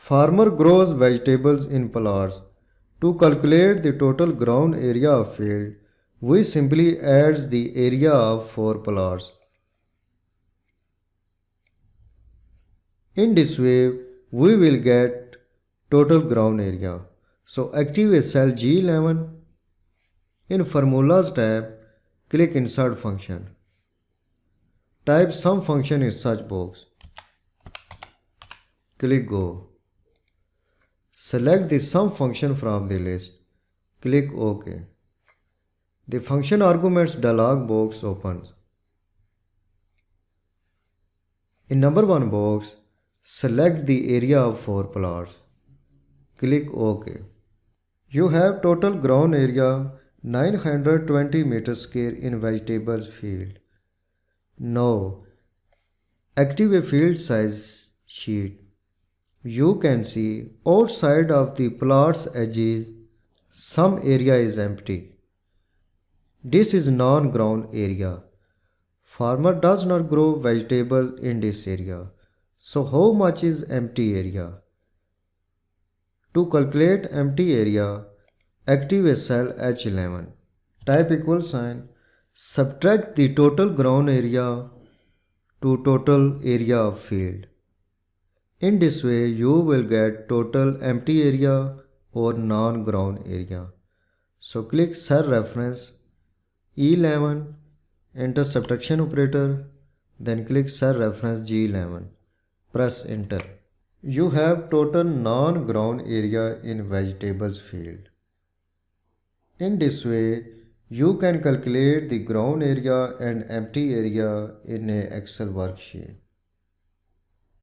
Farmer grows vegetables in plots. To calculate the total ground area of field, we simply add the area of 4 plots. In this way, we will get total ground area. So activate cell G11. In Formulas tab, click Insert Function. Type some function in search box. Click Go. Select the sum function from the list. Click OK. The function arguments dialog box opens. In number 1 box, select the area of 4 plots. Click OK. You have total ground area 920 meters square in vegetables field. Now, activate field size sheet. You can see outside of the plot's edges, some area is empty. This is non-ground area. Farmer does not grow vegetables in this area. So how much is empty area? To calculate empty area, activate cell H11. Type equal sign. Subtract the total ground area to total area of field. In this way, you will get total empty area or non-ground area. So click cell reference E11, enter subtraction operator, then click cell reference G11. Press enter. You have total non-ground area in vegetables field. In this way, you can calculate the ground area and empty area in a Excel worksheet.